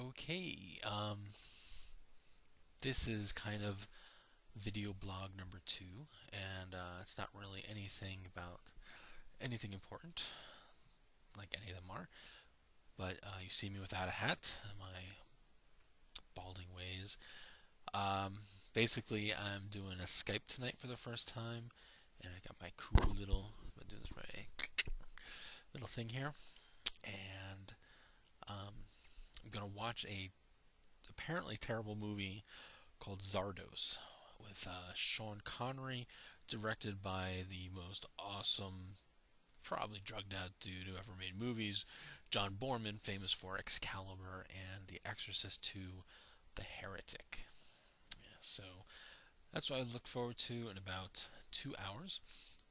Okay, this is kind of video blog number two, and it's not really anything about anything important, like any of them are. But you see me without a hat, my balding ways. Um, Basically, I'm doing a Skype tonight for the first time, and I got my cool little, I'm doing this right, little thing here, and I'm gonna watch a apparently terrible movie called Zardos with Sean Connery, directed by the most awesome, probably drugged out dude who ever made movies, John Borman, famous for Excalibur and The Exorcist 2, The Heretic. Yeah, so that's what I look forward to in about 2 hours.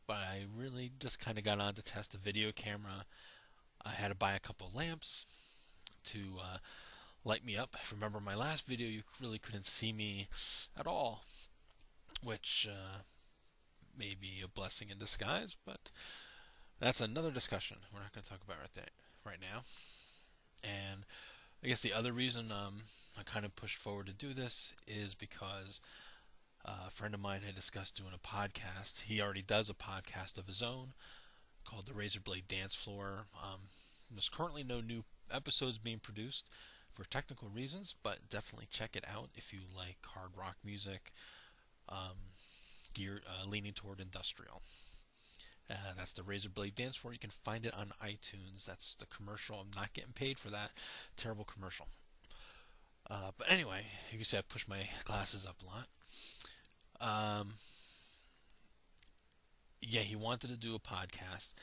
But I really just kind of got on to test the video camera. I had to buy a couple lamps to light me up. If you remember my last video, you really couldn't see me at all, which may be a blessing in disguise, but that's another discussion we're not going to talk about right now. And I guess the other reason I kind of pushed forward to do this is because a friend of mine had discussed doing a podcast. He already does a podcast of his own called the Razor Blade Dance Floor. There's currently no new episodes being produced for technical reasons, but definitely check it out if you like hard rock music, geared leaning toward industrial. That's the Razor Blade Dance Floor. You can find it on iTunes. That's the commercial. I'm not getting paid for that terrible commercial. But anyway, you can see I push my glasses up a lot. Yeah, he wanted to do a podcast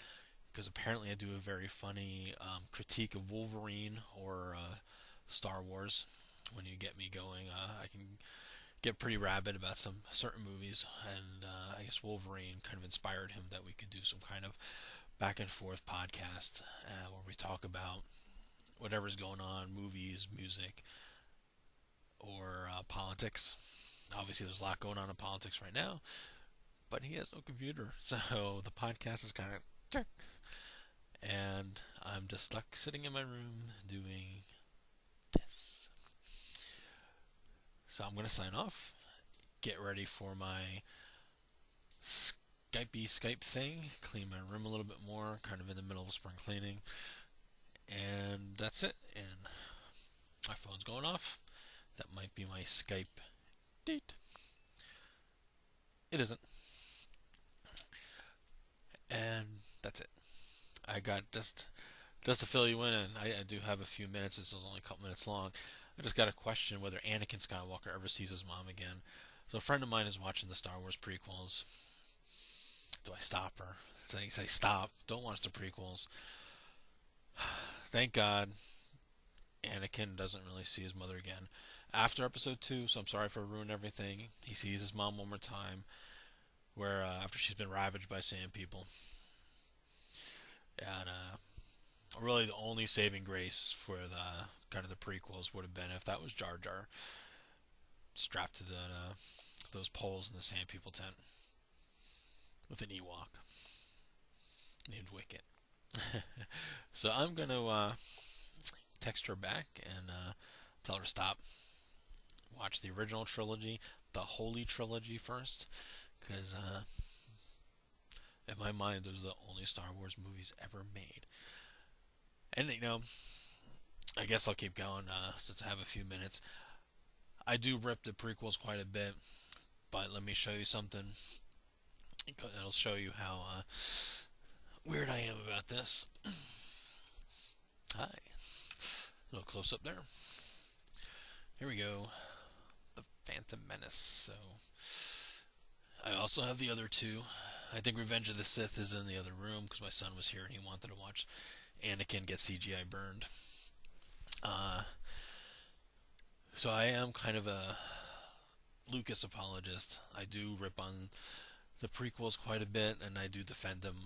because apparently I do a very funny critique of Wolverine or Star Wars. When you get me going, I can get pretty rabid about some certain movies, and I guess Wolverine kind of inspired him that we could do some kind of back and forth podcast where we talk about whatever's going on, movies, music, or politics. Obviously, there's a lot going on in politics right now, but he has no computer, so the podcast is kind of, and I'm just stuck sitting in my room doing this. So I'm going to sign off, get ready for my Skype thing, clean my room a little bit more, kind of in the middle of spring cleaning, and that's it. And my phone's going off. That might be my Skype date. It isn't. And that's it. I got just to fill you in, and I do have a few minutes. This is only a couple minutes long. I just got a question whether Anakin Skywalker ever sees his mom again. So a friend of mine is watching the Star Wars prequels. Do I stop her? So I say stop. Don't watch the prequels. Thank God Anakin doesn't really see his mother again after Episode 2. So I'm sorry for ruining everything. He sees his mom one more time, where after she's been ravaged by Sand People, and really the only saving grace for the kind of the prequels would have been if that was Jar Jar strapped to those poles in the Sand People tent with an Ewok named Wicket. So I'm gonna text her back and tell her to stop. Watch the original trilogy, the Holy Trilogy first, because in my mind those are the only Star Wars movies ever made. And I guess I'll keep going since I have a few minutes. I do rip the prequels quite a bit, but let me show you something. It'll show you how weird I am about this. Hi. A little close up there. Here we go. The Phantom Menace. So, I also have the other two. I think Revenge of the Sith is in the other room because my son was here and he wanted to watch Anakin get CGI burned. So I am kind of a Lucas apologist. I do rip on the prequels quite a bit, and I do defend them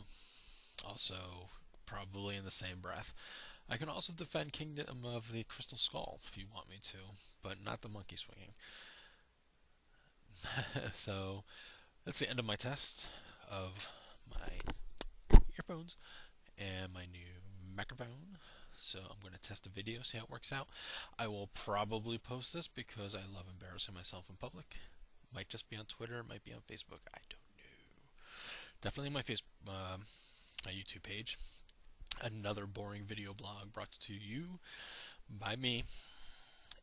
also, probably in the same breath. I can also defend Kingdom of the Crystal Skull if you want me to, but not the monkey swinging. So that's the end of my test of my earphones and my new microphone. So I'm going to test a video, see how it works out. I will probably post this because I love embarrassing myself in public. Might just be on Twitter, might be on Facebook. I don't know. Definitely my my YouTube page. Another boring video blog brought to you by me.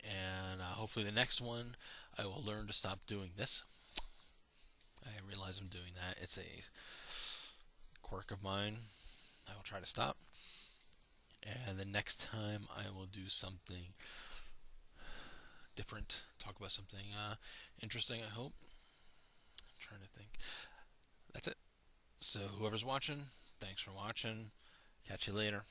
And hopefully the next one, I will learn to stop doing this. I realize I'm doing that. It's a quirk of mine. I will try to stop. And the next time I will do something different. Talk about something interesting, I hope. I'm trying to think. That's it. So whoever's watching, thanks for watching. Catch you later.